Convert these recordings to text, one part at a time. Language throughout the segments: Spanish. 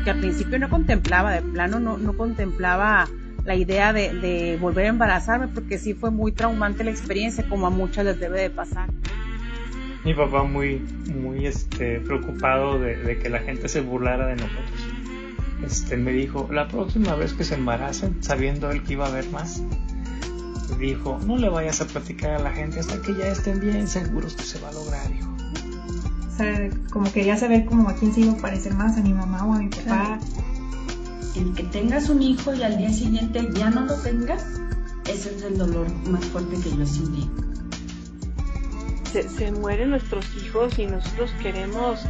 porque al principio no contemplaba, de plano no contemplaba la idea de volver a embarazarme, porque sí fue muy traumante la experiencia, como a muchas les debe de pasar. Mi papá muy preocupado de que la gente se burlara de nosotros. Me dijo, la próxima vez que se embaracen, sabiendo él que iba a haber más, dijo, no le vayas a platicar a la gente hasta que ya estén bien seguros que se va a lograr, hijo. O sea, como quería saber como a quién se iba a parecer más, a mi mamá o a mi papá. El que tengas un hijo y al día siguiente ya no lo tengas, ese es el dolor más fuerte que yo sentí. Se mueren nuestros hijos y nosotros queremos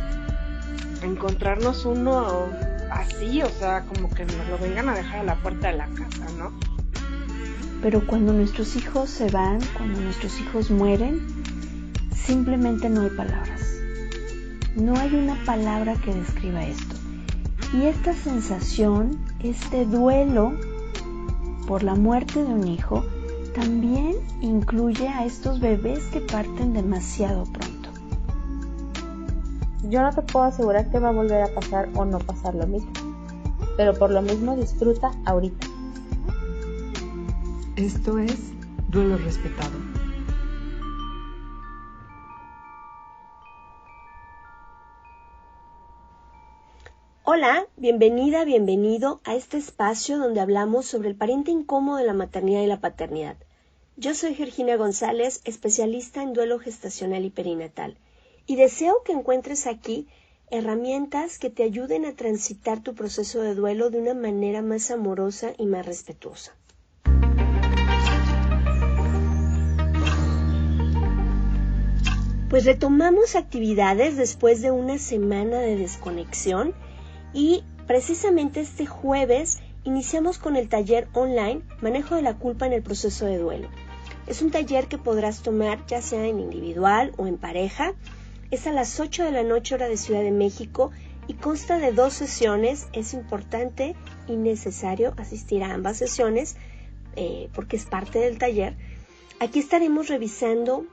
encontrarnos uno así, o sea, como que nos lo vengan a dejar a la puerta de la casa, ¿no? Pero cuando nuestros hijos se van, cuando nuestros hijos mueren, simplemente no hay palabras. No hay una palabra que describa esto. Y esta sensación, este duelo por la muerte de un hijo, también incluye a estos bebés que parten demasiado pronto. Yo no te puedo asegurar que va a volver a pasar o no pasar lo mismo, pero por lo mismo disfruta ahorita. Esto es Duelo Respetado. Hola, bienvenida, bienvenido a este espacio donde hablamos sobre el pariente incómodo de la maternidad y la paternidad. Yo soy Georgina González, especialista en duelo gestacional y perinatal, y deseo que encuentres aquí herramientas que te ayuden a transitar tu proceso de duelo de una manera más amorosa y más respetuosa. Pues retomamos actividades después de una semana de desconexión y precisamente este jueves iniciamos con el taller online Manejo de la culpa en el proceso de duelo. Es un taller que podrás tomar ya sea en individual o en pareja. Es a las 8 de la noche hora de Ciudad de México y consta de 2 sesiones. Es importante y necesario asistir a ambas sesiones porque es parte del taller. Aquí estaremos revisando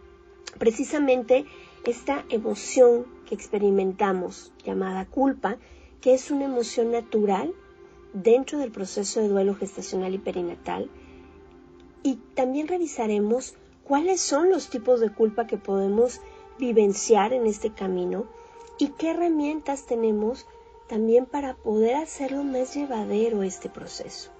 precisamente esta emoción que experimentamos llamada culpa, que es una emoción natural dentro del proceso de duelo gestacional y perinatal. Y también revisaremos cuáles son los tipos de culpa que podemos vivenciar en este camino y qué herramientas tenemos también para poder hacerlo más llevadero este proceso.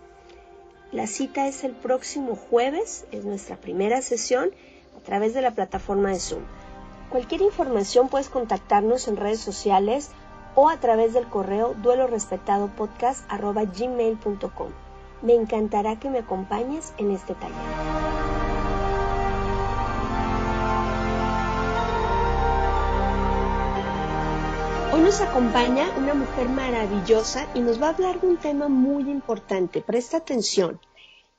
La cita es el próximo jueves, es nuestra primera sesión a través de la plataforma de Zoom. Cualquier información puedes contactarnos en redes sociales o a través del correo duelorespetadopodcast@gmail.com. Me encantará que me acompañes en este taller. Hoy nos acompaña una mujer maravillosa y nos va a hablar de un tema muy importante. Presta atención.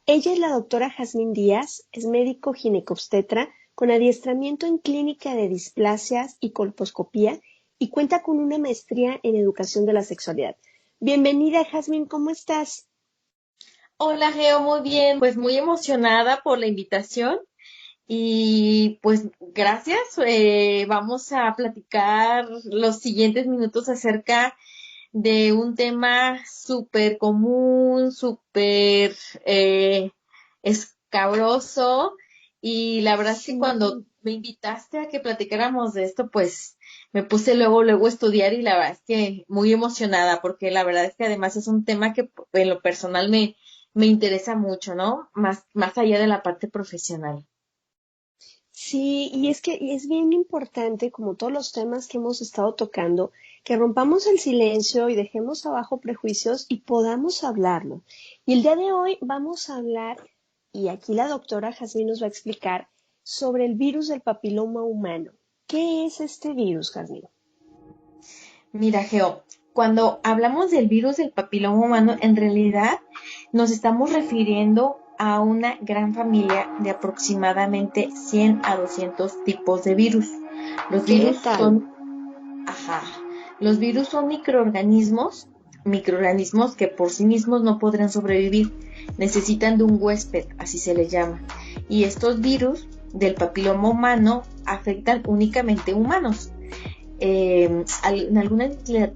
Ella es la doctora Jazmín Díaz, es médico ginecobstetra con adiestramiento en clínica de displasias y colposcopía y cuenta con una maestría en educación de la sexualidad. Bienvenida, Jazmín, ¿cómo estás? Hola, Geo, muy bien, pues muy emocionada por la invitación y pues gracias. Vamos a platicar los siguientes minutos acerca de un tema súper común, súper escabroso, y la verdad es que cuando me invitaste a que platicáramos de esto, pues me puse luego a estudiar y la verdad es que muy emocionada, porque la verdad es que además es un tema que en lo personal me interesa mucho, ¿no? Más allá de la parte profesional. Sí, y es que es bien importante, como todos los temas que hemos estado tocando, que rompamos el silencio y dejemos abajo prejuicios y podamos hablarlo. Y el día de hoy vamos a hablar, y aquí la doctora Jazmín nos va a explicar, sobre el virus del papiloma humano. ¿Qué es este virus, Jazmín? Mira, Geo, cuando hablamos del virus del papiloma humano, en realidad nos estamos refiriendo a una gran familia de aproximadamente 100 a 200 tipos de virus. Los virus son microorganismos que por sí mismos no podrán sobrevivir, necesitan de un huésped, así se les llama. Y estos virus del papiloma humano afectan únicamente humanos. En algunas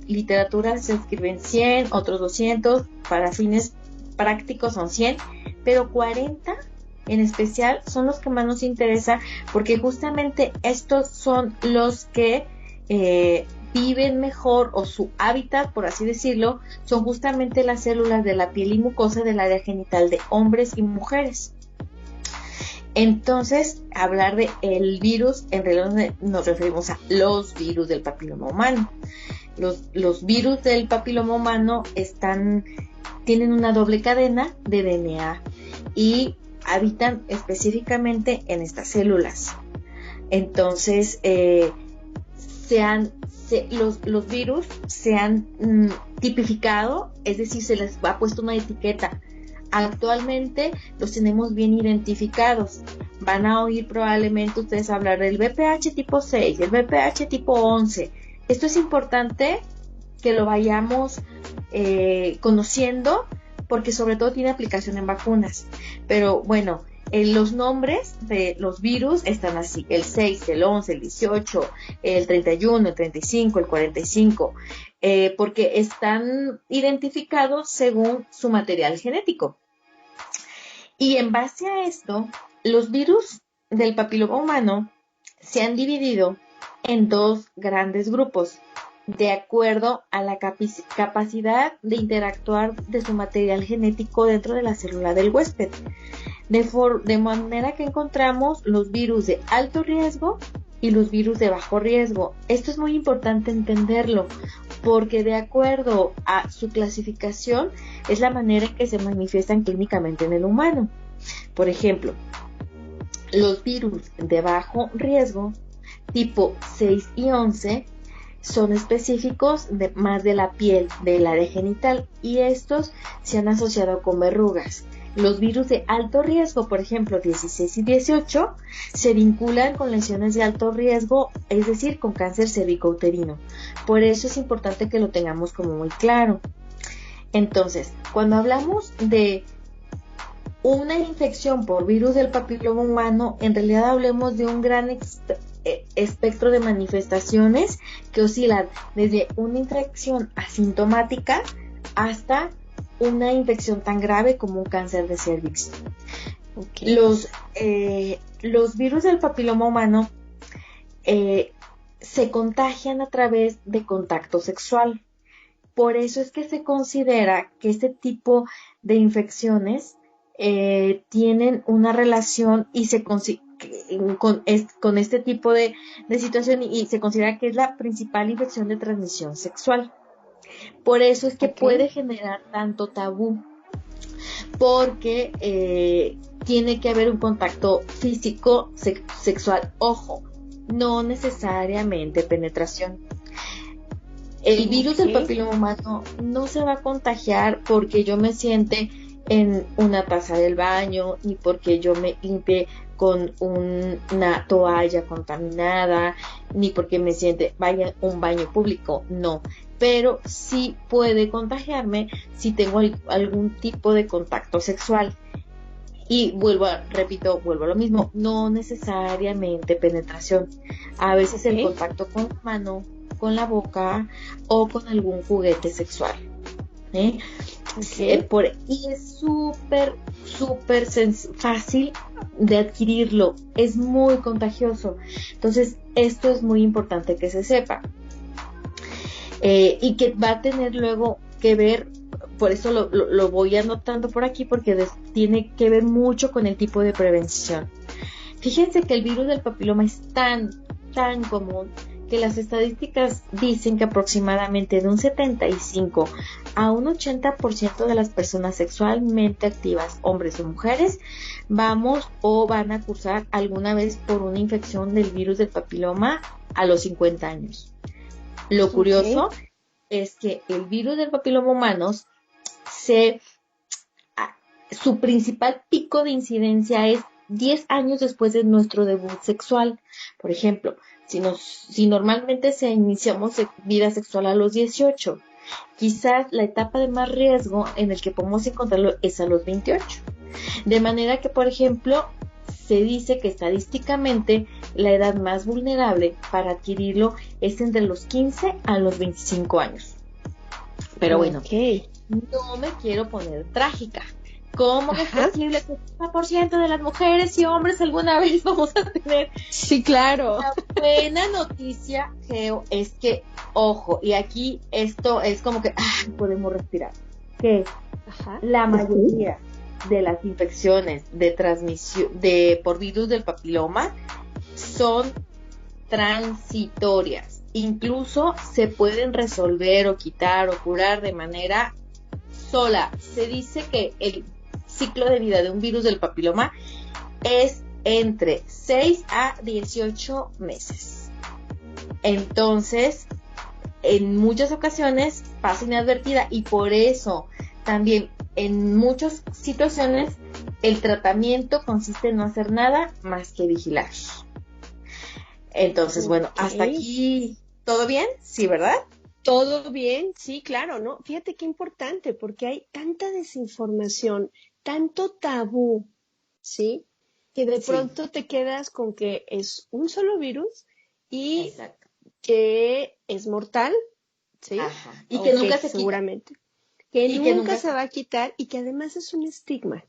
literaturas se escriben 100, otros 200, para fines prácticos son 100, pero 40 en especial son los que más nos interesa, porque justamente estos son los que viven mejor, o su hábitat, por así decirlo, son justamente las células de la piel y mucosa del área genital de hombres y mujeres. Entonces, hablar de el virus, en realidad nos referimos a los virus del papiloma humano. Los virus del papiloma humano tienen una doble cadena de DNA y habitan específicamente en estas células. Entonces, los virus se han tipificado, es decir, se les ha puesto una etiqueta. Actualmente los tenemos bien identificados. Van a oír probablemente ustedes hablar del VPH tipo 6, el VPH tipo 11. Esto es importante que lo vayamos conociendo, porque sobre todo tiene aplicación en vacunas. Pero bueno, los nombres de los virus están así: el 6, el 11, el 18, el 31, el 35, el 45, porque están identificados según su material genético. Y en base a esto, los virus del papiloma humano se han dividido en dos grandes grupos, de acuerdo a la capacidad de interactuar de su material genético dentro de la célula del huésped. De manera que encontramos los virus de alto riesgo y los virus de bajo riesgo. Esto es muy importante entenderlo, porque de acuerdo a su clasificación es la manera en que se manifiestan clínicamente en el humano. Por ejemplo, los virus de bajo riesgo, tipo 6 y 11, son específicos más de la piel, del área genital, y estos se han asociado con verrugas. Los virus de alto riesgo, por ejemplo 16 y 18, se vinculan con lesiones de alto riesgo, es decir, con cáncer cervicouterino. Por eso es importante que lo tengamos como muy claro. Entonces, cuando hablamos de una infección por virus del papiloma humano, en realidad hablemos de un gran espectro de manifestaciones que oscilan desde una infección asintomática hasta una infección tan grave como un cáncer de cervix. Okay. Los virus del papiloma humano se contagian a través de contacto sexual. Por eso es que se considera que este tipo de infecciones tienen una relación y con este tipo de situación, y se considera que es la principal infección de transmisión sexual. Por eso es que puede generar tanto tabú, porque tiene que haber un contacto físico sexual. Ojo, no necesariamente penetración. El virus del papiloma humano no se va a contagiar porque yo me siente en una taza del baño, ni porque yo me limpie con una toalla contaminada, ni porque me siente vaya a un baño público, no. Pero sí puede contagiarme si tengo algún tipo de contacto sexual. Y repito a lo mismo, no necesariamente penetración. A veces el contacto con la mano, con la boca o con algún juguete sexual. Y es súper fácil de adquirirlo, es muy contagioso. Entonces esto es muy importante que se sepa, y que va a tener luego que ver, por eso lo voy anotando por aquí, porque tiene que ver mucho con el tipo de prevención. Fíjense que el virus del papiloma es tan común que las estadísticas dicen que aproximadamente de un 75 a un 80% de las personas sexualmente activas, hombres o mujeres, van a cursar alguna vez por una infección del virus del papiloma a los 50 años. Lo curioso es que el virus del papiloma humano su principal pico de incidencia es 10 años después de nuestro debut sexual. Por ejemplo, si normalmente iniciamos vida sexual a los 18, quizás la etapa de más riesgo en el que podemos encontrarlo es a los 28. De manera que, por ejemplo, se dice que estadísticamente la edad más vulnerable para adquirirlo es entre los 15 a los 25 años. Pero bueno, no me quiero poner trágica. ¿Cómo es posible que el 50% de las mujeres y hombres alguna vez vamos a tener? Sí, claro. La buena noticia, Geo, es que, ojo, y aquí esto es como que podemos respirar, que la mayoría de las infecciones de transmisión por virus del papiloma son transitorias. Incluso se pueden resolver o quitar o curar de manera sola. Se dice que el ciclo de vida de un virus del papiloma es entre 6 a 18 meses. Entonces, en muchas ocasiones pasa inadvertida y por eso también en muchas situaciones el tratamiento consiste en no hacer nada más que vigilar. Entonces, bueno, hasta aquí, ¿todo bien? Sí, ¿verdad? Todo bien, sí, claro, ¿no? Fíjate qué importante, porque hay tanta desinformación, tanto tabú, ¿sí? Que de pronto te quedas con que es un solo virus y que es mortal, ¿sí? Y que nunca se quita. Seguramente. Que nunca se va a quitar y que además es un estigma,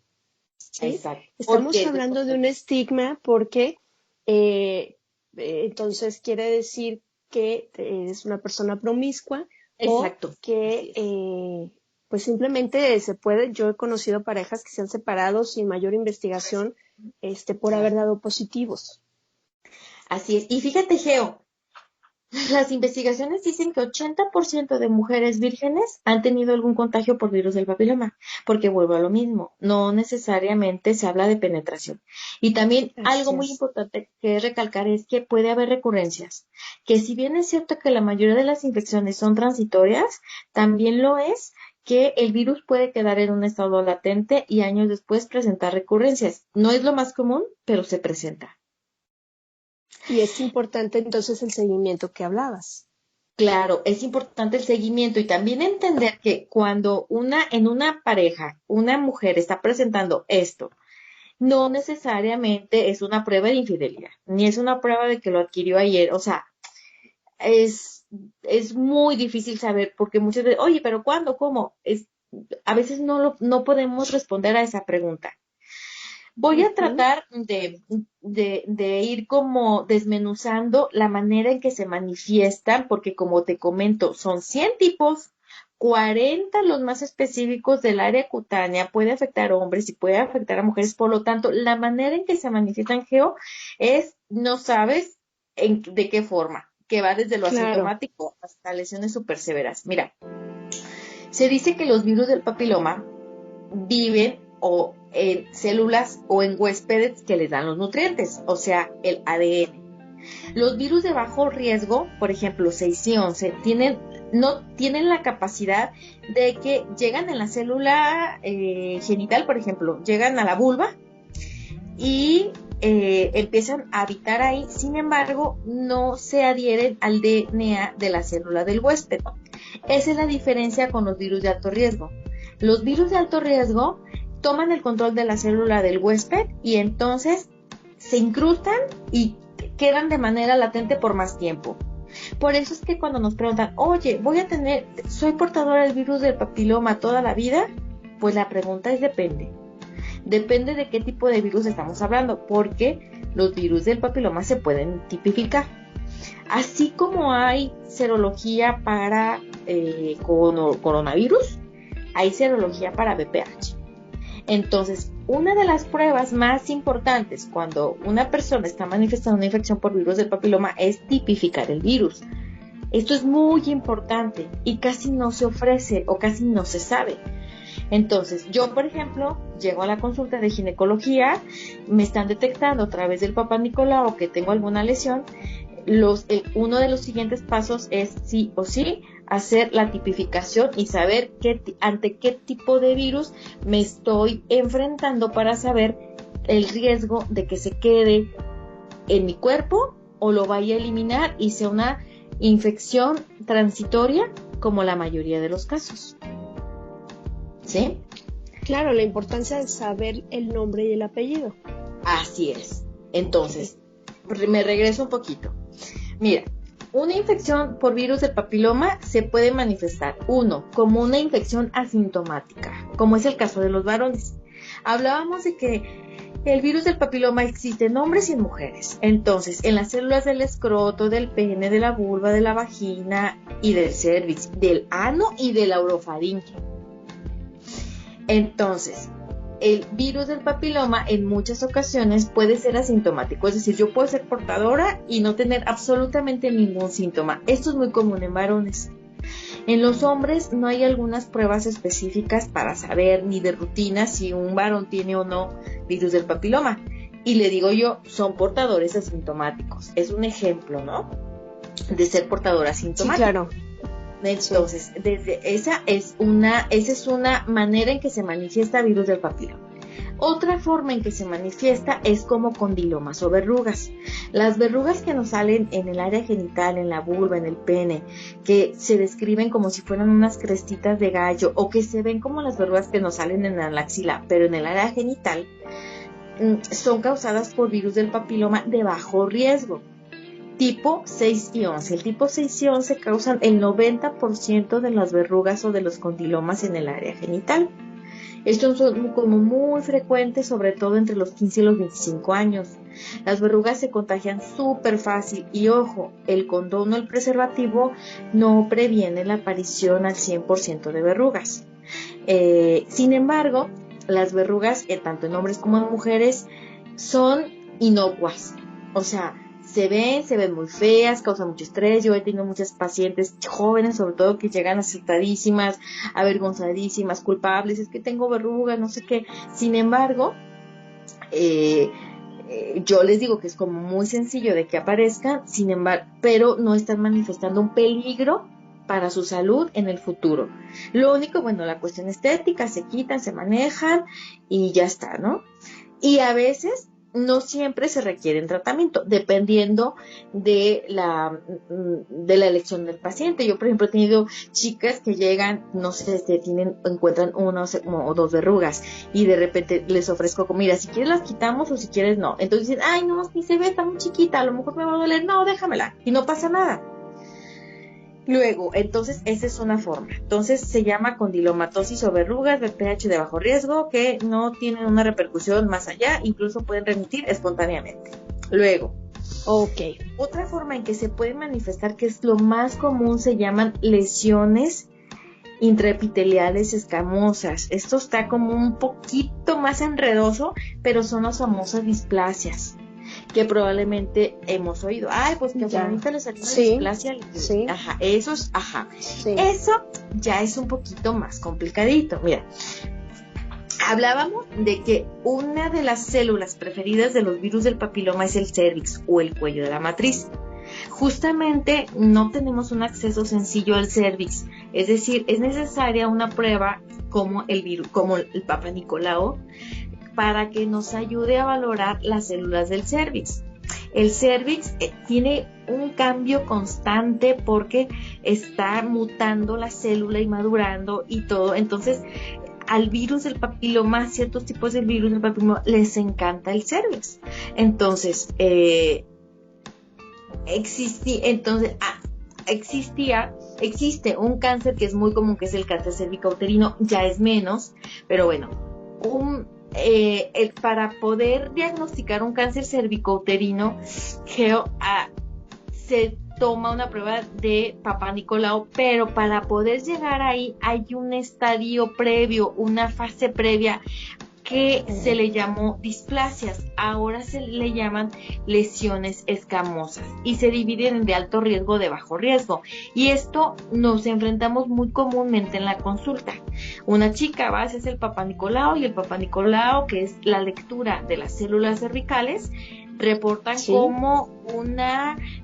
¿sí? Exacto. Estamos hablando de un estigma porque entonces quiere decir que eres una persona promiscua. Exacto. O que pues simplemente se puede, yo he conocido parejas que se han separado sin mayor investigación por haber dado positivos. Así es. Y fíjate, Geo, las investigaciones dicen que 80% de mujeres vírgenes han tenido algún contagio por virus del papiloma, porque vuelvo a lo mismo, no necesariamente se habla de penetración. Y también algo muy importante que recalcar es que puede haber recurrencias, que si bien es cierto que la mayoría de las infecciones son transitorias, también lo es que el virus puede quedar en un estado latente y años después presentar recurrencias. No es lo más común, pero se presenta. Y es importante entonces el seguimiento que hablabas. Claro, es importante el seguimiento y también entender que cuando en una pareja, una mujer está presentando esto, no necesariamente es una prueba de infidelidad, ni es una prueba de que lo adquirió ayer. O sea, es muy difícil saber porque muchas veces, oye, pero ¿cuándo? ¿Cómo? A veces no podemos responder a esa pregunta. Voy a tratar de ir como desmenuzando la manera en que se manifiestan, porque como te comento, son 100 tipos, 40 los más específicos del área cutánea, puede afectar a hombres y puede afectar a mujeres, por lo tanto, la manera en que se manifiestan, Geo, no sabes de qué forma, que va desde lo asintomático hasta lesiones súper severas. Mira, se dice que los virus del papiloma viven o en células o en huéspedes que les dan los nutrientes, o sea, el ADN. Los virus de bajo riesgo, por ejemplo, 6 y 11, no tienen la capacidad de que llegan en la célula genital, por ejemplo, llegan a la vulva y empiezan a habitar ahí, sin embargo, no se adhieren al DNA de la célula del huésped. Esa es la diferencia con los virus de alto riesgo. Los virus de alto riesgo toman el control de la célula del huésped y entonces se incrustan y quedan de manera latente por más tiempo. Por eso es que cuando nos preguntan, oye, ¿soy portadora del virus del papiloma toda la vida? Pues la pregunta es depende. Depende de qué tipo de virus estamos hablando, porque los virus del papiloma se pueden tipificar. Así como hay serología para coronavirus, hay serología para VPH. Entonces, una de las pruebas más importantes cuando una persona está manifestando una infección por virus del papiloma es tipificar el virus. Esto es muy importante y casi no se ofrece o casi no se sabe. Entonces, yo, por ejemplo, llego a la consulta de ginecología, me están detectando a través del Papá Nicolau que tengo alguna lesión. Uno de los siguientes pasos es sí o sí hacer la tipificación y saber ante qué tipo de virus me estoy enfrentando para saber el riesgo de que se quede en mi cuerpo o lo vaya a eliminar y sea una infección transitoria como la mayoría de los casos. ¿Sí? Claro, la importancia de saber el nombre y el apellido. Así es. Entonces, me regreso un poquito. Mira, una infección por virus del papiloma se puede manifestar, uno, como una infección asintomática, como es el caso de los varones. Hablábamos de que el virus del papiloma existe en hombres y en mujeres. Entonces, en las células del escroto, del pene, de la vulva, de la vagina y del cervix, del ano y de la orofaringe. Entonces, el virus del papiloma en muchas ocasiones puede ser asintomático, es decir, yo puedo ser portadora y no tener absolutamente ningún síntoma. Esto es muy común en varones. En los hombres no hay algunas pruebas específicas para saber ni de rutina si un varón tiene o no virus del papiloma. Y le digo yo, son portadores asintomáticos. Es un ejemplo, ¿no? De ser portador asintomático. Sí, claro. Entonces, esa es una manera en que se manifiesta virus del papiloma. Otra forma en que se manifiesta es como condilomas o verrugas. Las verrugas que nos salen en el área genital, en la vulva, en el pene, que se describen como si fueran unas crestitas de gallo o que se ven como las verrugas que nos salen en la axila, pero en el área genital, son causadas por virus del papiloma de bajo riesgo. Tipo 6 y 11. El tipo 6 y 11 causan el 90% de las verrugas o de los condilomas en el área genital. Estos son como muy frecuentes, sobre todo entre los 15 y los 25 años. Las verrugas se contagian súper fácil y ojo, el condón o el preservativo no previene la aparición al 100% de verrugas. Sin embargo, las verrugas, tanto en hombres como en mujeres, son inocuas. O sea, se ven muy feas, causan mucho estrés. Yo he tenido muchas pacientes jóvenes, sobre todo, que llegan asustadísimas, avergonzadísimas, culpables, es que tengo verrugas, no sé qué. Sin embargo, yo les digo que es como muy sencillo de que aparezcan, sin embargo, pero no están manifestando un peligro para su salud en el futuro. Lo único, bueno, la cuestión estética, se quitan, se manejan y ya está, ¿no? Y a veces no siempre se requiere tratamiento, dependiendo de la elección del paciente. Yo, por ejemplo, he tenido chicas que llegan, no sé, encuentran una o dos verrugas y de repente les ofrezco como, mira, si quieres las quitamos o si quieres no. Entonces dicen, ay, no, ni se ve, está muy chiquita, a lo mejor me va a doler. No, déjamela y no pasa nada. Luego, entonces, esa es una forma. Entonces, se llama condilomatosis o verrugas de pH de bajo riesgo que no tienen una repercusión más allá, incluso pueden remitir espontáneamente. Luego, otra forma en que se puede manifestar, que es lo más común, se llaman lesiones intraepiteliales escamosas. Esto está como un poquito más enredoso, pero son las famosas displasias, que probablemente hemos oído. Ay, pues que a Juanita le salió una displasia. Sí. Ajá, eso es, Sí. Eso ya es un poquito más complicadito. Mira, hablábamos de que una de las células preferidas de los virus del papiloma es el cervix o el cuello de la matriz. Justamente no tenemos un acceso sencillo al cervix, es decir, es necesaria una prueba como el virus, como el Papa Nicolau, para que nos ayude a valorar las células del cervix. El cervix tiene un cambio constante porque está mutando la célula y madurando y todo. Entonces, al virus del papiloma, ciertos tipos de virus del papiloma, les encanta el cervix. Entonces, existe un cáncer que es muy común, que es el cáncer cervicouterino, ya es menos, pero bueno, para poder diagnosticar un cáncer cervicouterino, se toma una prueba de Papa Nicolau, pero para poder llegar ahí hay un estadio previo, una fase previa que se le llamó displasias. Ahora se le llaman lesiones escamosas y se dividen en de alto riesgo, de bajo riesgo, y esto nos enfrentamos muy comúnmente en la consulta. Una chica va a hacerse el Papa Nicolau, y el Papa Nicolau, que es la lectura de las células cervicales, reportan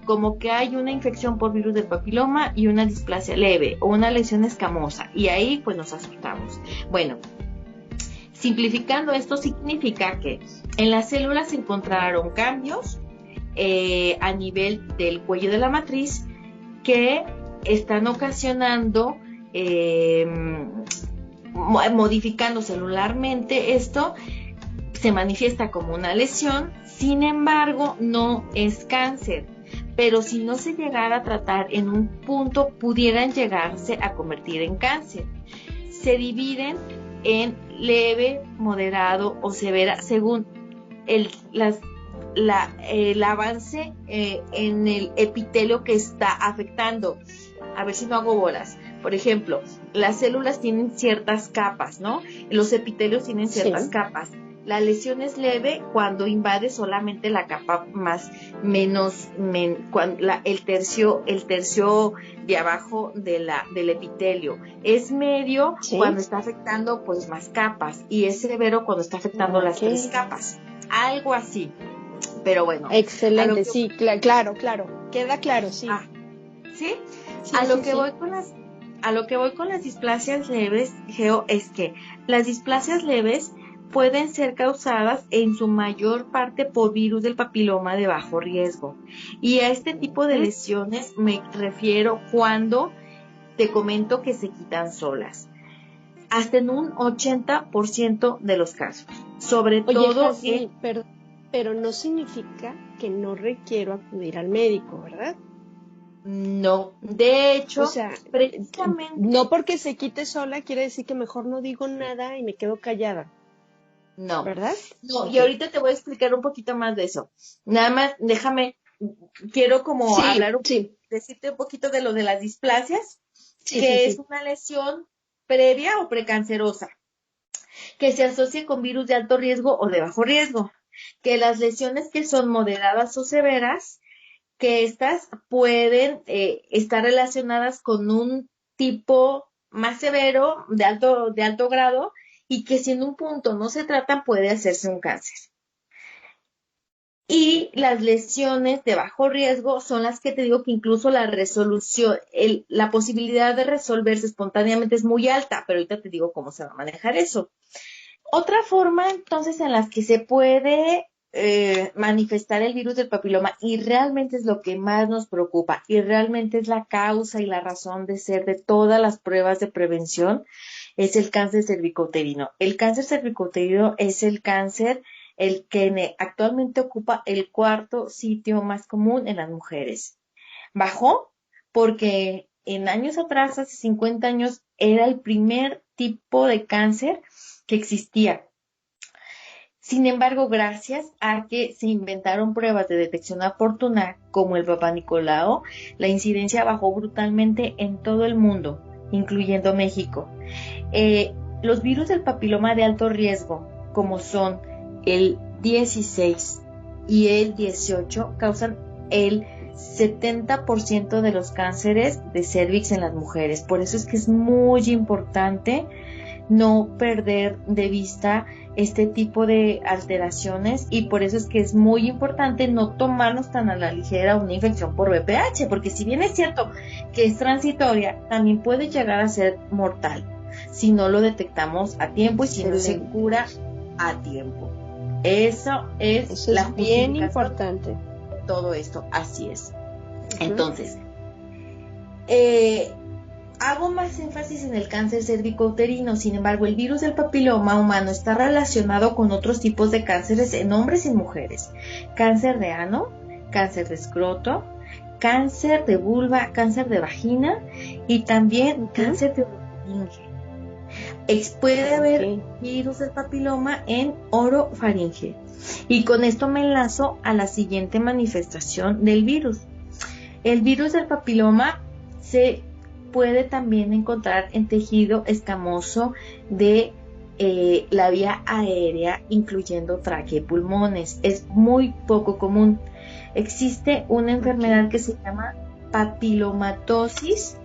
como que hay una infección por virus del papiloma y una displasia leve o una lesión escamosa, y ahí pues nos asustamos. Bueno, simplificando, esto significa que en las células se encontraron cambios a nivel del cuello de la matriz que están ocasionando, modificando celularmente esto, se manifiesta como una lesión, sin embargo, no es cáncer. Pero si no se llegara a tratar en un punto, pudieran llegarse a convertir en cáncer. Se dividen en leve, moderado o severa según el avance en el epitelio que está afectando. A ver si no hago bolas. Por ejemplo, las células tienen ciertas capas, ¿no? Los epitelios tienen ciertas capas. La lesión es leve cuando invade solamente la capa el tercio de abajo del epitelio. Es medio cuando está afectando pues más capas, y es severo cuando está afectando las 3 capas. Algo así. Pero bueno. Excelente, sí, claro. Queda claro, sí. ¿Sí? A lo que voy con las displasias leves, Geo, es que las displasias leves pueden ser causadas en su mayor parte por virus del papiloma de bajo riesgo. Y a este tipo de lesiones me refiero cuando te comento que se quitan solas. Hasta en un 80% de los casos. Sobre todo... Jasmine, pero no significa que no requiero acudir al médico, ¿verdad? No, de hecho, o sea, precisamente... No porque se quite sola quiere decir que mejor no digo nada y me quedo callada. No, ¿verdad? No, okay. Y ahorita te voy a explicar un poquito más de eso. Nada más, quiero como hablar decirte un poquito de lo de las displasias, que es una lesión previa o precancerosa, que se asocia con virus de alto riesgo o de bajo riesgo, que las lesiones que son moderadas o severas, que estas pueden estar relacionadas con un tipo más severo, de alto grado, y que si en un punto no se tratan puede hacerse un cáncer. Y las lesiones de bajo riesgo son las que te digo que incluso la resolución, la posibilidad de resolverse espontáneamente es muy alta, pero ahorita te digo cómo se va a manejar eso. Otra forma entonces en la que se puede manifestar el virus del papiloma, y realmente es lo que más nos preocupa, y realmente es la causa y la razón de ser de todas las pruebas de prevención, es el cáncer cervicouterino. El cáncer cervicouterino es el cáncer el que actualmente ocupa el 4º sitio más común en las mujeres. Bajó porque en años atrás, hace 50 años, era el primer tipo de cáncer que existía. Sin embargo, gracias a que se inventaron pruebas de detección oportuna como el Papá Nicolau, la incidencia bajó brutalmente en todo el mundo, incluyendo México. Los virus del papiloma de alto riesgo, como son el 16 y el 18, causan el 70% de los cánceres de cervix en las mujeres. Por eso es que es muy importante no perder de vista este tipo de alteraciones, y por eso es que es muy importante no tomarnos tan a la ligera una infección por VPH, porque si bien es cierto que es transitoria, también puede llegar a ser mortal si no lo detectamos a tiempo y si no se cura a tiempo. Eso es bien importante. Todo esto, así es. Entonces, hago más énfasis en el cáncer cervicouterino. Sin embargo, el virus del papiloma humano está relacionado con otros tipos de cánceres en hombres y mujeres. Cáncer de ano, cáncer de escroto, cáncer de vulva, cáncer de vagina y también cáncer de orofaringe. Puede haber virus del papiloma en orofaringe. Y con esto me enlazo a la siguiente manifestación del virus. El virus del papiloma se puede también encontrar en tejido escamoso de la vía aérea, incluyendo tráquea y pulmones. Es muy poco común. Existe una enfermedad que se llama papilomatosis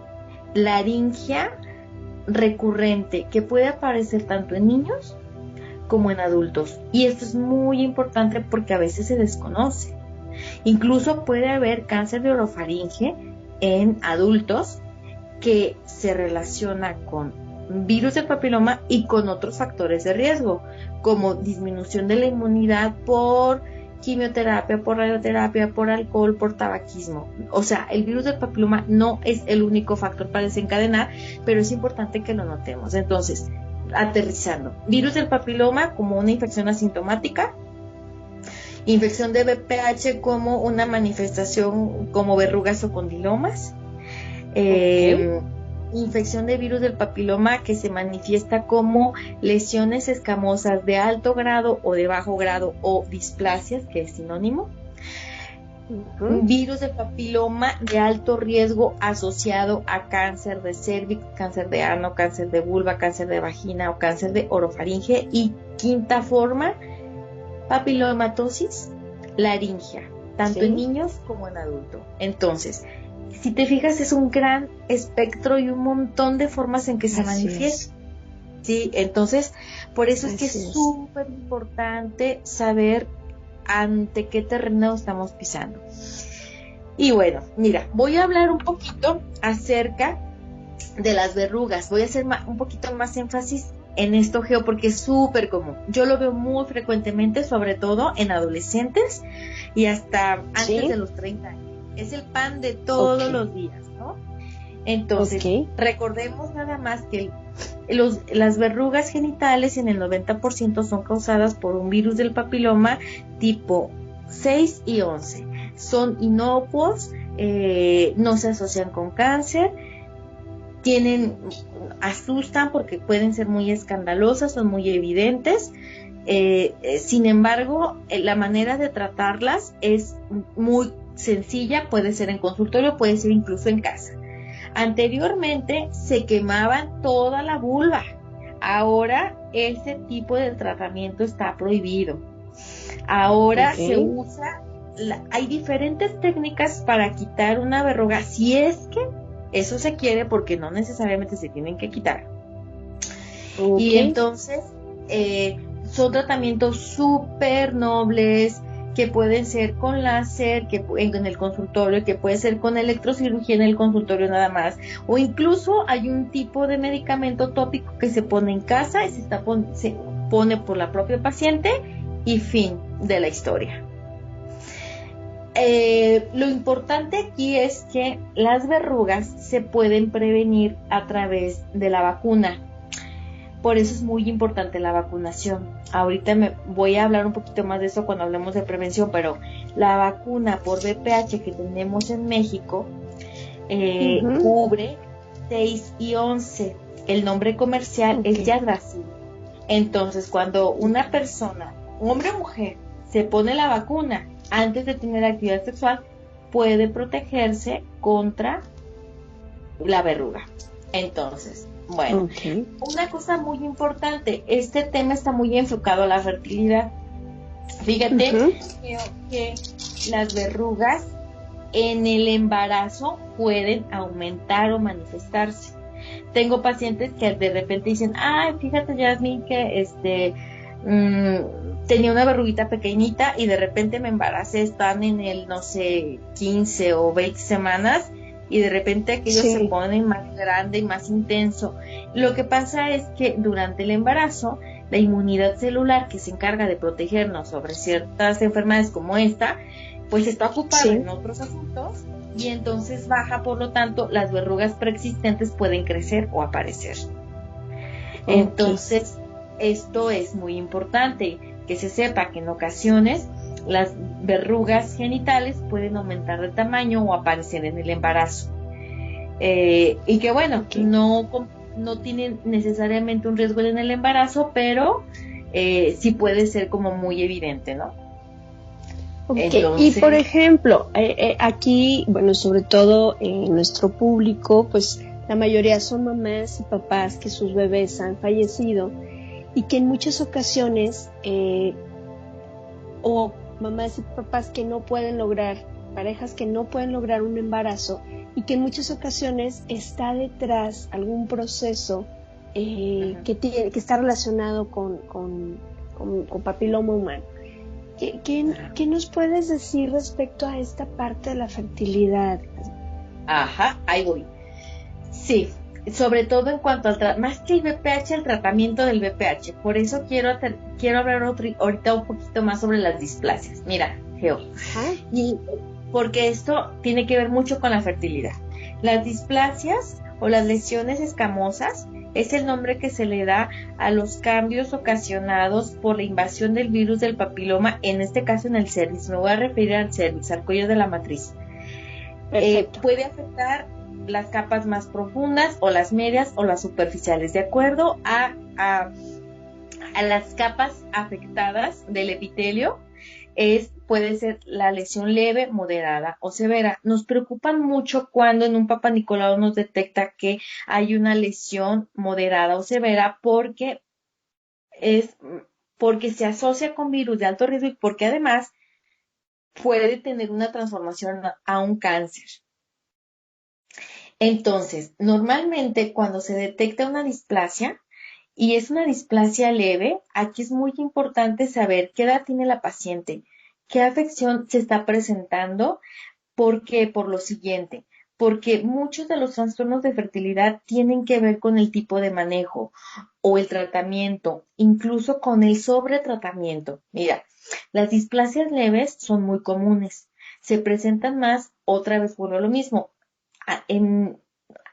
laringea recurrente, que puede aparecer tanto en niños como en adultos. Y esto es muy importante porque a veces se desconoce. Incluso puede haber cáncer de orofaringe en adultos que se relaciona con virus del papiloma y con otros factores de riesgo, como disminución de la inmunidad por quimioterapia, por radioterapia, por alcohol, por tabaquismo. O sea, el virus del papiloma no es el único factor para desencadenar, pero es importante que lo notemos. Entonces, aterrizando. Virus del papiloma como una infección asintomática, infección de VPH como una manifestación como verrugas o condilomas, infección de virus del papiloma que se manifiesta como lesiones escamosas de alto grado o de bajo grado o displasias, que es sinónimo. Virus del papiloma de alto riesgo asociado a cáncer de cervix, cáncer de ano, cáncer de vulva, cáncer de vagina o cáncer de orofaringe. Y quinta forma, papilomatosis laringea, tanto en niños como en adultos. Entonces, si te fijas, es un gran espectro y un montón de formas en que se manifiesta. Sí, entonces, por eso es que es súper importante saber ante qué terreno estamos pisando. Y bueno, mira, voy a hablar un poquito acerca de las verrugas. Voy a hacer un poquito más énfasis en esto, Geo, porque es súper común. Yo lo veo muy frecuentemente, sobre todo en adolescentes y hasta antes de los 30 años. Es el pan de todos los días, ¿no? Entonces, recordemos nada más que las verrugas genitales en el 90% son causadas por un virus del papiloma tipo 6 y 11. Son inocuos, no se asocian con cáncer, asustan porque pueden ser muy escandalosas, son muy evidentes. Sin embargo, la manera de tratarlas es muy sencilla, puede ser en consultorio, puede ser incluso en casa. Anteriormente se quemaban toda la vulva, ahora ese tipo de tratamiento está prohibido. Ahora se usa, hay diferentes técnicas para quitar una verruga, si es que eso se quiere, porque no necesariamente se tienen que quitar. Y entonces son tratamientos súper nobles, que pueden ser con láser, que en el consultorio, que puede ser con electrocirugía en el consultorio nada más, o incluso hay un tipo de medicamento tópico que se pone en casa y se pone por la propia paciente y fin de la historia. Lo importante aquí es que las verrugas se pueden prevenir a través de la vacuna. Por eso es muy importante la vacunación. Ahorita voy a hablar un poquito más de eso cuando hablemos de prevención, pero la vacuna por VPH que tenemos en México cubre 6 y 11. El nombre comercial es Yadacil. Entonces, cuando una persona, hombre o mujer, se pone la vacuna antes de tener actividad sexual, puede protegerse contra la verruga. Entonces, bueno, una cosa muy importante, este tema está muy enfocado a la fertilidad. Fíjate que las verrugas en el embarazo pueden aumentar o manifestarse. Tengo pacientes que de repente dicen, ay, fíjate, Yasmin, que tenía una verruguita pequeñita y de repente me embaracé, están en el, 15 o 20 semanas, y de repente aquello se pone más grande y más intenso. Lo que pasa es que durante el embarazo, la inmunidad celular que se encarga de protegernos sobre ciertas enfermedades como esta, pues está ocupada en otros asuntos y entonces baja, por lo tanto, las verrugas preexistentes pueden crecer o aparecer. Entonces, esto es muy importante, que se sepa que en ocasiones las verrugas genitales pueden aumentar de tamaño o aparecer en el embarazo. Y que bueno, no tienen necesariamente un riesgo en el embarazo, pero sí puede ser como muy evidente, ¿no? Entonces, y por ejemplo, aquí, bueno, sobre todo en nuestro público, pues la mayoría son mamás y papás que sus bebés han fallecido y que en muchas ocasiones o mamás y papás que no pueden lograr, parejas que no pueden lograr un embarazo y que en muchas ocasiones está detrás algún proceso que está relacionado con papiloma humano. ¿Qué nos puedes decir respecto a esta parte de la fertilidad? Ajá, ahí voy. Sí, sobre todo en cuanto al más que el VPH, el tratamiento del VPH. Por eso quiero hablar ahorita un poquito más sobre las displasias. Mira, Geo, y porque esto tiene que ver mucho con la fertilidad. Las displasias o las lesiones escamosas es el nombre que se le da a los cambios ocasionados por la invasión del virus del papiloma, en este caso en el cervix. Me voy a referir al cervix, al cuello de la matriz. Puede afectar las capas más profundas o las medias o las superficiales, de acuerdo a las capas afectadas del epitelio. Puede ser la lesión leve, moderada o severa. Nos preocupan mucho cuando en un Papá Nicolau nos detecta que hay una lesión moderada o severa, porque se asocia con virus de alto riesgo y porque además puede tener una transformación a un cáncer. Entonces, normalmente cuando se detecta una displasia, y es una displasia leve, aquí es muy importante saber qué edad tiene la paciente, qué afección se está presentando. ¿Por qué? Por lo siguiente, porque muchos de los trastornos de fertilidad tienen que ver con el tipo de manejo o el tratamiento, incluso con el sobretratamiento. Mira, las displasias leves son muy comunes, se presentan más, otra vez vuelvo a lo mismo,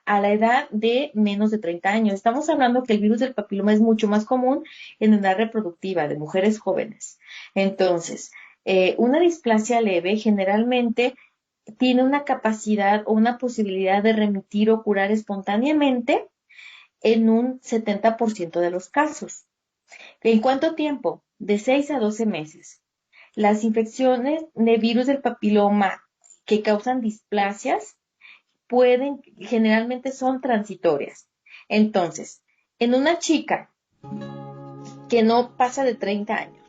a la edad de menos de 30 años. Estamos hablando que el virus del papiloma es mucho más común en edad reproductiva de mujeres jóvenes. Entonces, una displasia leve generalmente tiene una capacidad o una posibilidad de remitir o curar espontáneamente en un 70% de los casos. ¿En cuánto tiempo? De 6 a 12 meses. Las infecciones de virus del papiloma que causan displasias generalmente son transitorias. Entonces, en una chica que no pasa de 30 años,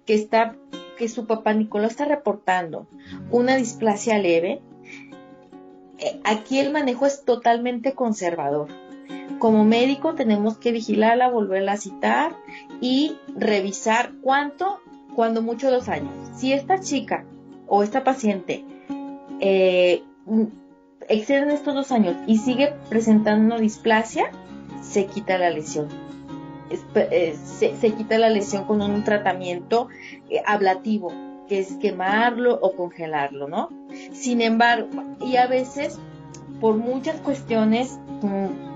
que su Papá Nicolau está reportando una displasia leve, aquí el manejo es totalmente conservador. Como médico tenemos que vigilarla, volverla a citar y revisar cuando mucho 2 años. Si esta chica o esta paciente exceden estos 2 años y sigue presentando una displasia, se quita la lesión. Se quita la lesión con un tratamiento ablativo, que es quemarlo o congelarlo, ¿no? Sin embargo, y a veces, por muchas cuestiones,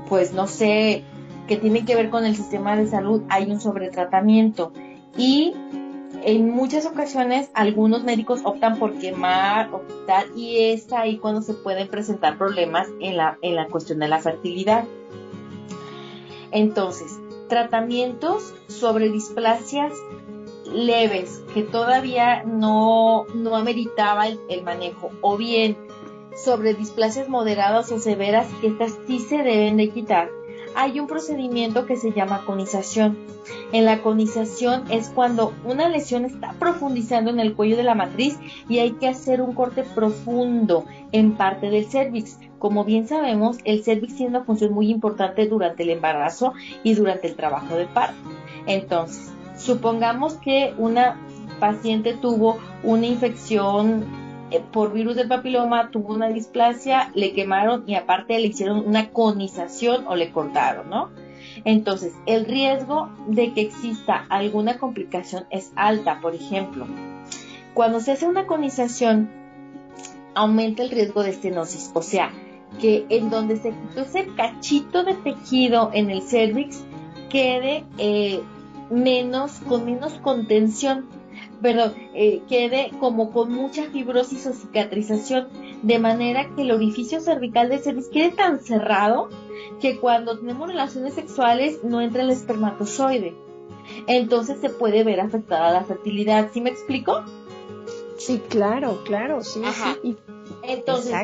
pues no sé, que tienen que ver con el sistema de salud, hay un sobretratamiento. Y en muchas ocasiones algunos médicos optan por quemar o quitar, y es ahí cuando se pueden presentar problemas en la cuestión de la fertilidad. Entonces, tratamientos sobre displasias leves que todavía no ameritaba el manejo, o bien sobre displasias moderadas o severas, que estas sí se deben de quitar. Hay un procedimiento que se llama conización. En la conización es cuando una lesión está profundizando en el cuello de la matriz y hay que hacer un corte profundo en parte del cérvix. Como bien sabemos, el cérvix tiene una función muy importante durante el embarazo y durante el trabajo de parto. Entonces, supongamos que una paciente tuvo una infección por virus del papiloma, tuvo una displasia, le quemaron y aparte le hicieron una conización o le cortaron, ¿no? Entonces, el riesgo de que exista alguna complicación es alta. Por ejemplo, cuando se hace una conización, aumenta el riesgo de estenosis, o sea, que en donde se quitó ese cachito de tejido en el cérvix quede con menos contención, quede como con mucha fibrosis o cicatrización, de manera que el orificio cervical del cérvix quede tan cerrado que cuando tenemos relaciones sexuales no entra el espermatozoide. Entonces se puede ver afectada la fertilidad. ¿Sí me explico? Sí, claro, sí. Ajá. Sí. Entonces,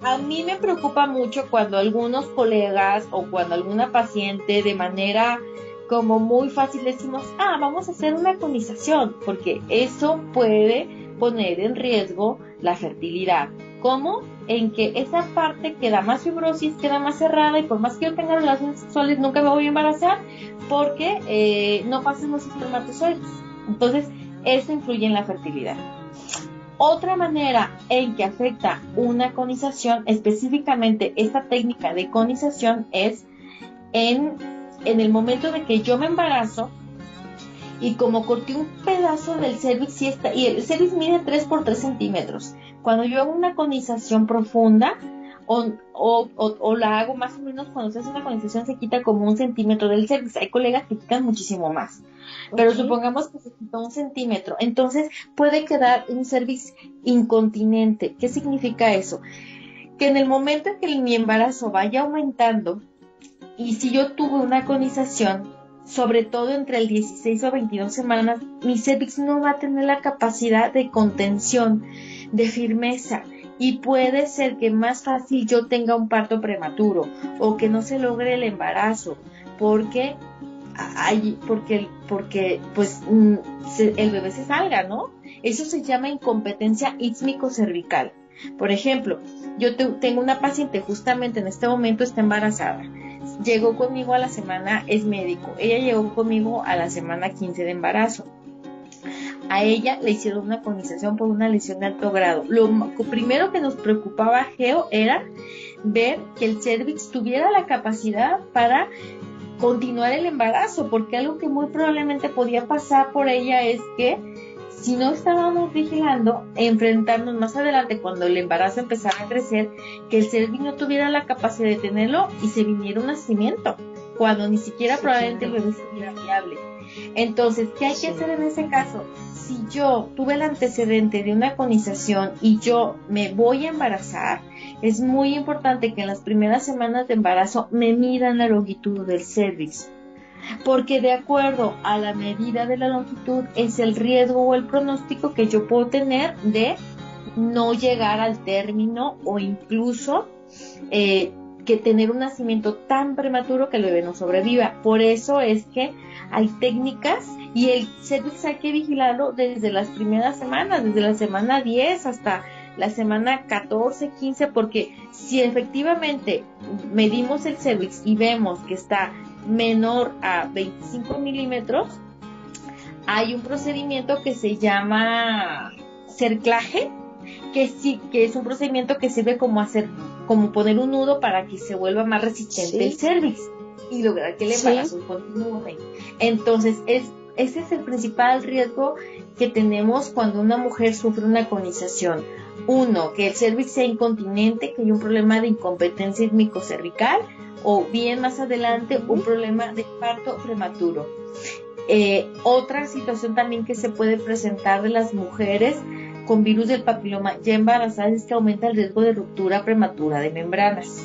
a mí me preocupa mucho cuando algunos colegas o cuando alguna paciente de manera como muy fácil decimos, vamos a hacer una conización, porque eso puede poner en riesgo la fertilidad. ¿Cómo? En que esa parte queda más fibrosis, queda más cerrada, y por más que yo tenga relaciones sexuales nunca me voy a embarazar porque no pasan los espermatozoides. Entonces, eso influye en la fertilidad. Otra manera en que afecta una conización, específicamente esta técnica de conización, es en el momento de que yo me embarazo y como corté un pedazo del cérvix y el cérvix mide 3 por 3 centímetros. Cuando yo hago una conización profunda, o la hago más o menos cuando se hace una colonización, se quita como 1 centímetro del cervix. Hay colegas que quitan muchísimo más, pero supongamos que se quita 1 centímetro, entonces puede quedar un cervix incontinente. ¿Qué significa eso? Que en el momento en que mi embarazo vaya aumentando, y si yo tuve una colonización, sobre todo entre el 16 o 22 semanas, mi cervix no va a tener la capacidad de contención, de firmeza, y puede ser que más fácil yo tenga un parto prematuro o que no se logre el embarazo porque pues el bebé se salga, ¿no? Eso se llama incompetencia ísmico-cervical. Por ejemplo, yo tengo una paciente justamente en este momento está embarazada. Llegó conmigo a la semana, es médico. Ella llegó conmigo a la semana 15 de embarazo. A ella le hicieron una colonización por una lesión de alto grado. Lo primero que nos preocupaba, Geo, era ver que el cervix tuviera la capacidad para continuar el embarazo, porque algo que muy probablemente podía pasar por ella es que si no estábamos vigilando, enfrentarnos más adelante cuando el embarazo empezara a crecer, que el cervix no tuviera la capacidad de tenerlo y se viniera un nacimiento, cuando ni siquiera probablemente el bebé estuviera viable. Entonces, ¿qué hay que hacer en ese caso? Si yo tuve el antecedente de una colonización y yo me voy a embarazar, es muy importante que en las primeras semanas de embarazo me midan la longitud del cervix, porque de acuerdo a la medida de la longitud es el riesgo o el pronóstico que yo puedo tener de no llegar al término o incluso que tener un nacimiento tan prematuro que el bebé no sobreviva. Por eso es que hay técnicas y el cervix hay que vigilarlo desde las primeras semanas, desde la semana 10 hasta la semana 14, 15, porque si efectivamente medimos el cervix y vemos que está menor a 25 milímetros, hay un procedimiento que se llama cerclaje, que es un procedimiento que sirve como poner un nudo para que se vuelva más resistente el cervix y lograr que el embarazo continúe. Entonces, ese es el principal riesgo que tenemos cuando una mujer sufre una colonización. 1, que el cervix sea incontinente, que hay un problema de incompetencia ísmico-cervical, o bien más adelante un problema de parto prematuro. Otra situación también que se puede presentar de las mujeres con virus del papiloma ya embarazadas es que aumenta el riesgo de ruptura prematura de membranas.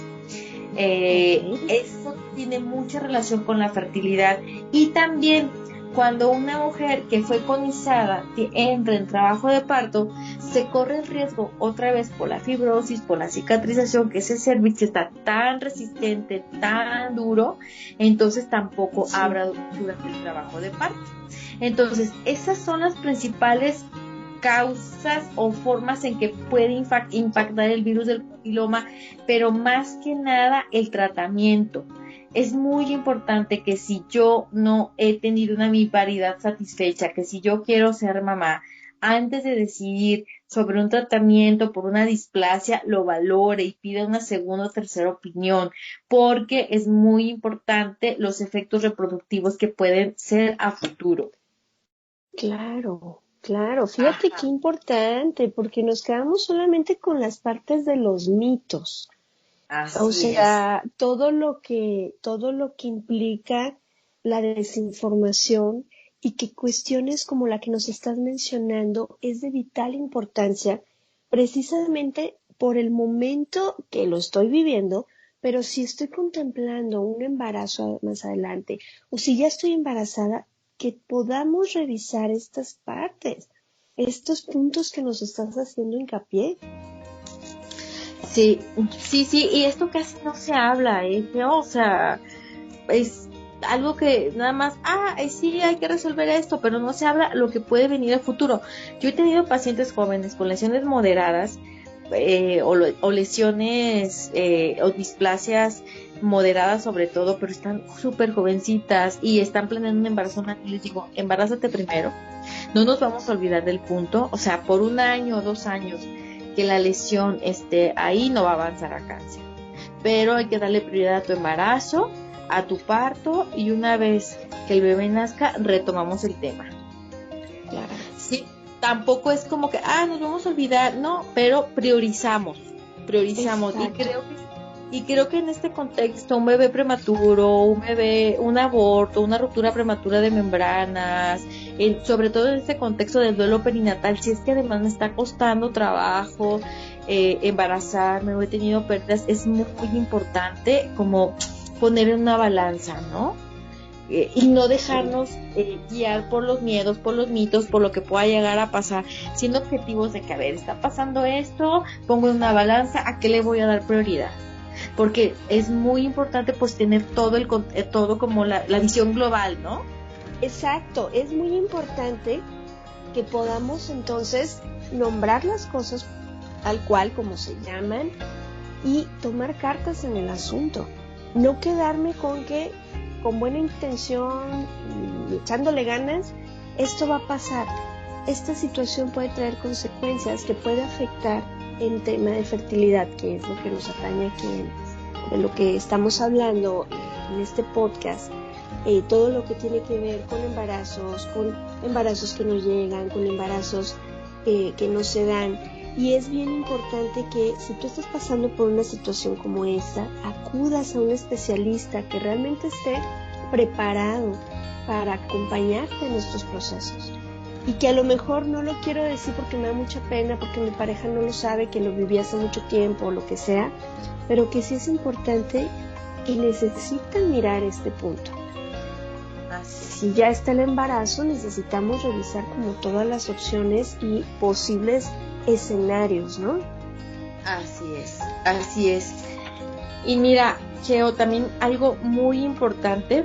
Eso tiene mucha relación con la fertilidad, y también cuando una mujer que fue colonizada entra en trabajo de parto, se corre el riesgo otra vez por la fibrosis, por la cicatrización, que ese cervix está tan resistente, tan duro, entonces tampoco abra durante el trabajo de parto. Entonces, esas son las principales causas o formas en que puede impactar el virus del papiloma, pero más que nada el tratamiento. Es muy importante que si yo no he tenido una vivaridad satisfecha, que si yo quiero ser mamá, antes de decidir sobre un tratamiento por una displasia, lo valore y pida una segunda o tercera opinión, porque es muy importante los efectos reproductivos que pueden ser a futuro. Claro, fíjate qué importante, porque nos quedamos solamente con las partes de los mitos. Todo lo que implica la desinformación, y que cuestiones como la que nos estás mencionando es de vital importancia, precisamente por el momento que lo estoy viviendo, pero si estoy contemplando un embarazo más adelante, o si ya estoy embarazada, que podamos revisar estas partes, estos puntos que nos estás haciendo hincapié. Sí, y esto casi no se habla, o sea, es algo que nada más, sí, hay que resolver esto, pero no se habla lo que puede venir al futuro. Yo he tenido pacientes jóvenes con lesiones moderadas, o lesiones, o displasias moderadas sobre todo, pero están súper jovencitas y están planeando un embarazo. Y les digo, embarázate primero, no nos vamos a olvidar del punto, o sea, por 1 año o 2 años que la lesión esté ahí, no va a avanzar a cáncer, pero hay que darle prioridad a tu embarazo, a tu parto, y una vez que el bebé nazca, retomamos el tema. Sí, tampoco es como que, nos vamos a olvidar, no, pero priorizamos. priorizamos. Y creo que en este contexto un bebé prematuro, un aborto, una ruptura prematura de membranas, sobre todo en este contexto del duelo perinatal, si es que además me está costando trabajo embarazarme o he tenido pérdidas, es muy, muy importante como poner en una balanza, ¿no? Y no dejarnos guiar por los miedos, por los mitos, por lo que pueda llegar a pasar, siendo objetivos de que, a ver, está pasando esto, pongo en una balanza, ¿a qué le voy a dar prioridad? Porque es muy importante pues tener todo como la visión global, ¿no? Exacto, es muy importante que podamos entonces nombrar las cosas tal cual como se llaman y tomar cartas en el asunto. No quedarme con que con buena intención y echándole ganas, esto va a pasar. Esta situación puede traer consecuencias que puede afectar en tema de fertilidad, que es lo que nos atañe aquí, de lo que estamos hablando en este podcast. Todo lo que tiene que ver con embarazos que no llegan, con embarazos que no se dan. Y es bien importante que si tú estás pasando por una situación como esta, acudas a un especialista que realmente esté preparado para acompañarte en estos procesos. Y que a lo mejor no lo quiero decir porque me da mucha pena, porque mi pareja no lo sabe, que lo viví hace mucho tiempo o lo que sea, pero que sí es importante y necesitan mirar este punto. Si ya está el embarazo, necesitamos revisar como todas las opciones y posibles escenarios, ¿no? Así es. Y mira, Geo, también algo muy importante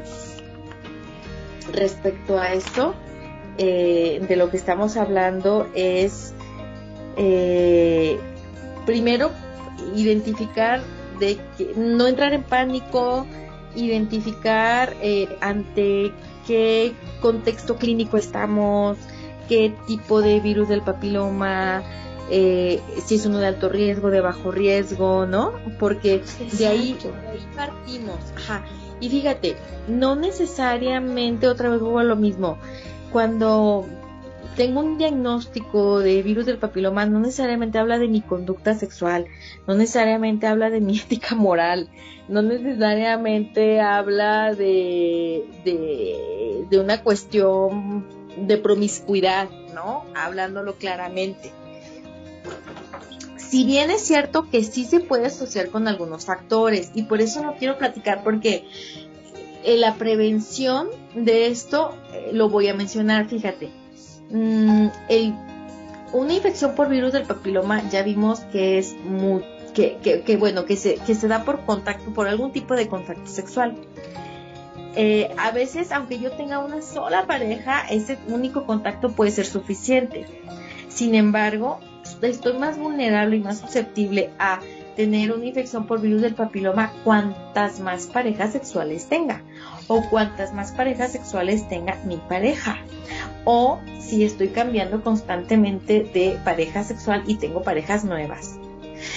respecto a esto, de lo que estamos hablando es primero identificar de que no entrar en pánico, identificar ante qué contexto clínico estamos, qué tipo de virus del papiloma, si es uno de alto riesgo, de bajo riesgo, ¿no? Porque de ahí partimos. Ajá. Y fíjate, no necesariamente, otra vez vuelvo a lo mismo, cuando tengo un diagnóstico de virus del papiloma, no necesariamente habla de mi conducta sexual, no necesariamente habla de mi ética moral, no necesariamente habla de una cuestión de promiscuidad, ¿no? Hablándolo claramente. Si bien es cierto que sí se puede asociar con algunos factores, y por eso no quiero platicar, porque la prevención de esto lo voy a mencionar, fíjate. Una infección por virus del papiloma ya vimos que es que se da por contacto, por algún tipo de contacto sexual. A veces, aunque yo tenga una sola pareja, ese único contacto puede ser suficiente. Sin embargo, estoy más vulnerable y más susceptible a tener una infección por virus del papiloma cuantas más parejas sexuales tenga, o cuantas más parejas sexuales tenga mi pareja, o si estoy cambiando constantemente de pareja sexual y tengo parejas nuevas.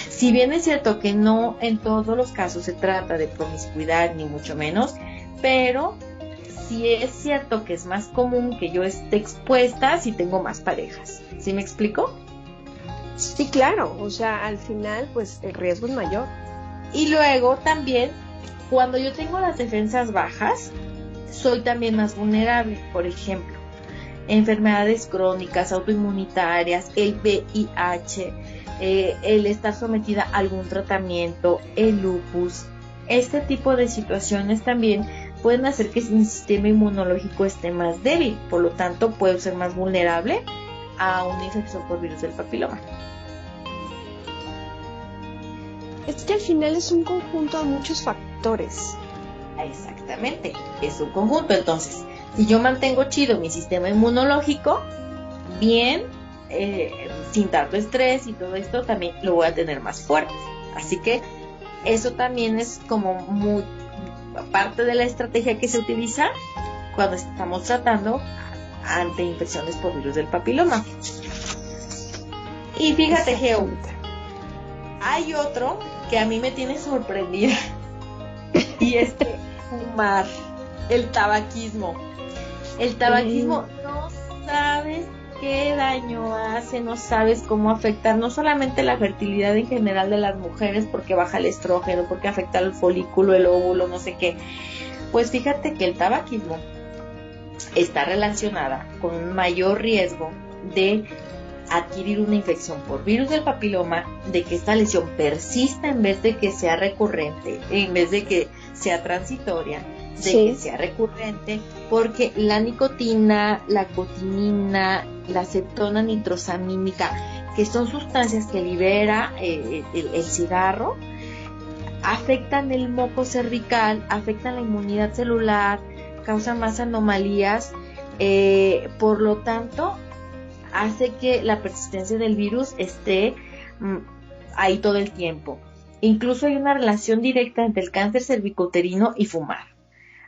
Si bien es cierto que no en todos los casos se trata de promiscuidad, ni mucho menos, pero sí es cierto que es más común que yo esté expuesta si tengo más parejas. ¿Sí me explico? Sí, claro, o sea, al final pues el riesgo es mayor. Y luego también, cuando yo tengo las defensas bajas, soy también más vulnerable. Por ejemplo, enfermedades crónicas, autoinmunitarias, el VIH, el estar sometida a algún tratamiento, el lupus. Este tipo de situaciones también pueden hacer que mi sistema inmunológico esté más débil, por lo tanto puedo ser más vulnerable a una infección por virus del papiloma. Es que al final es un conjunto de muchos factores. Exactamente, es un conjunto. Entonces, si yo mantengo chido mi sistema inmunológico, bien, sin tanto estrés y todo esto, también lo voy a tener más fuerte. Así que eso también es como muy parte de la estrategia que se utiliza cuando estamos tratando ante infecciones por virus del papiloma. Y fíjate, Geo, hay otro que a mí me tiene sorprendida y es fumar, el tabaquismo. El tabaquismo, no sabes qué daño hace, no sabes cómo afectar no solamente la fertilidad en general de las mujeres, porque baja el estrógeno, porque afecta el folículo, el óvulo, no sé qué. Pues fíjate que el tabaquismo está relacionada con un mayor riesgo de adquirir una infección por virus del papiloma, de que esta lesión persista en vez de que sea recurrente, en vez de que sea transitoria, de que sea recurrente, porque la nicotina, la cotinina, la acetona nitrosamínica, que son sustancias que libera el cigarro, afectan el moco cervical, afectan la inmunidad celular, causan más anomalías, por lo tanto hace que la persistencia del virus esté ahí todo el tiempo. Incluso hay una relación directa entre el cáncer cervicouterino y fumar.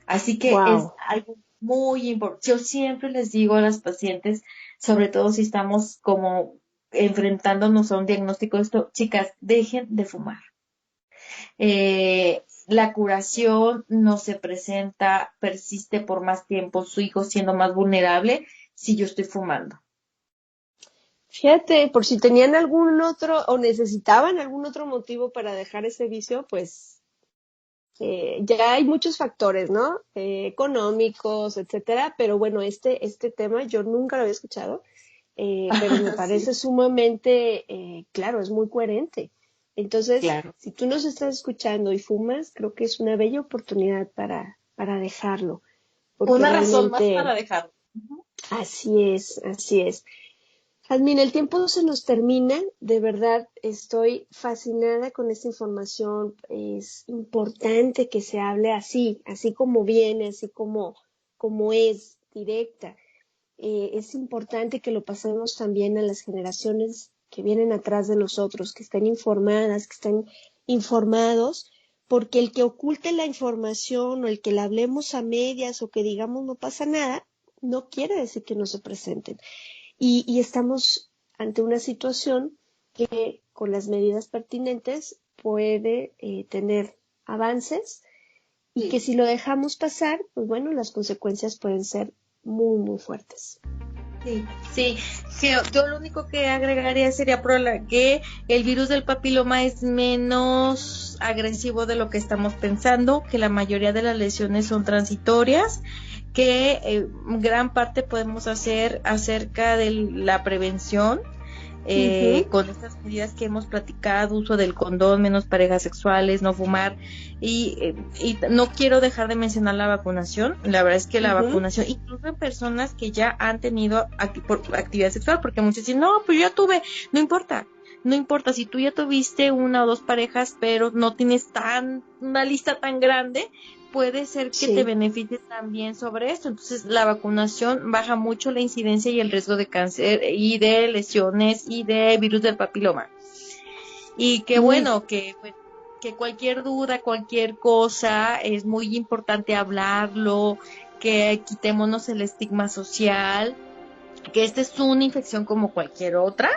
Así que es algo muy importante. Yo siempre les digo a las pacientes, sobre todo si estamos como enfrentándonos a un diagnóstico de esto, chicas, dejen de fumar. La curación no se presenta, persiste por más tiempo, su hijo siendo más vulnerable si yo estoy fumando. Fíjate, por si tenían algún otro o necesitaban algún otro motivo para dejar ese vicio, pues ya hay muchos factores, ¿no? Económicos, etcétera, pero bueno, este tema yo nunca lo había escuchado, pero me parece sumamente, claro, es muy coherente. Entonces, si tú nos estás escuchando y fumas, creo que es una bella oportunidad para dejarlo. Una razón más para dejarlo. Así es, así es. Jazmín, el tiempo se nos termina, de verdad estoy fascinada con esta información, es importante que se hable así como viene, así como es, directa. Es importante que lo pasemos también a las generaciones que vienen atrás de nosotros, que estén informadas, que estén informados, porque el que oculte la información o el que la hablemos a medias o que digamos no pasa nada, no quiere decir que no se presenten. Y estamos ante una situación que con las medidas pertinentes puede tener avances y que si lo dejamos pasar, pues bueno, las consecuencias pueden ser muy, muy fuertes. Sí, yo lo único que agregaría sería que el virus del papiloma es menos agresivo de lo que estamos pensando, que la mayoría de las lesiones son transitorias, que gran parte podemos hacer acerca de la prevención con estas medidas que hemos platicado, uso del condón, menos parejas sexuales, no fumar y no quiero dejar de mencionar la vacunación. La verdad es que la vacunación, incluso en personas que ya han tenido actividad sexual, porque muchos dicen, no, pues yo ya tuve, no importa si tú ya tuviste una o dos parejas, pero no tienes una lista tan grande, puede ser que te beneficie también sobre esto. Entonces la vacunación baja mucho la incidencia y el riesgo de cáncer y de lesiones y de virus del papiloma. Y que bueno, que cualquier duda, cualquier cosa, es muy importante hablarlo, que quitémonos el estigma social, que esta es una infección como cualquier otra,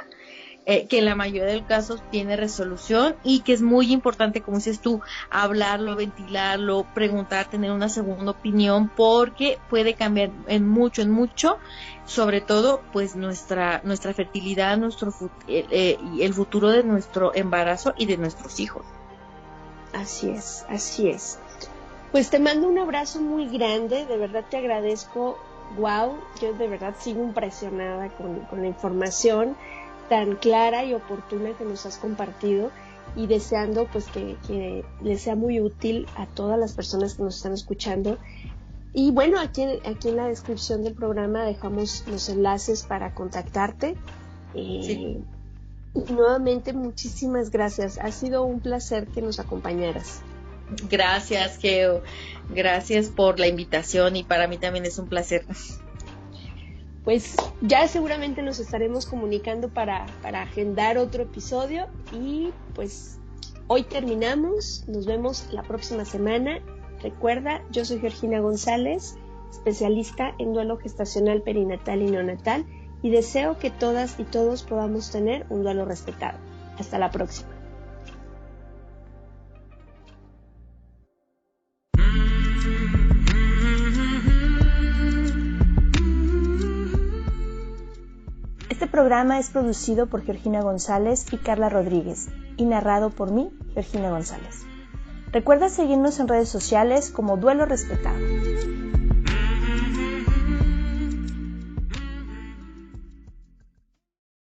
que en la mayoría de los casos tiene resolución y que es muy importante, como dices tú, hablarlo, ventilarlo, preguntar, tener una segunda opinión, porque puede cambiar en mucho, sobre todo pues nuestra fertilidad, y el futuro de nuestro embarazo y de nuestros hijos. Así es. Pues te mando un abrazo muy grande, de verdad te agradezco. Wow, yo de verdad sigo impresionada con la información tan clara y oportuna que nos has compartido y deseando pues que les sea muy útil a todas las personas que nos están escuchando. Y bueno, aquí en la descripción del programa dejamos los enlaces para contactarte. Y nuevamente muchísimas gracias, ha sido un placer que nos acompañaras. Gracias, Geo, gracias por la invitación y para mí también es un placer. Pues ya seguramente nos estaremos comunicando para agendar otro episodio y pues hoy terminamos, nos vemos la próxima semana. Recuerda, yo soy Georgina González, especialista en duelo gestacional, perinatal y neonatal y deseo que todas y todos podamos tener un duelo respetado. Hasta la próxima. programa es producido por Georgina González y Carla Rodríguez y narrado por mí, Georgina González. Recuerda seguirnos en redes sociales como Duelo Respetado.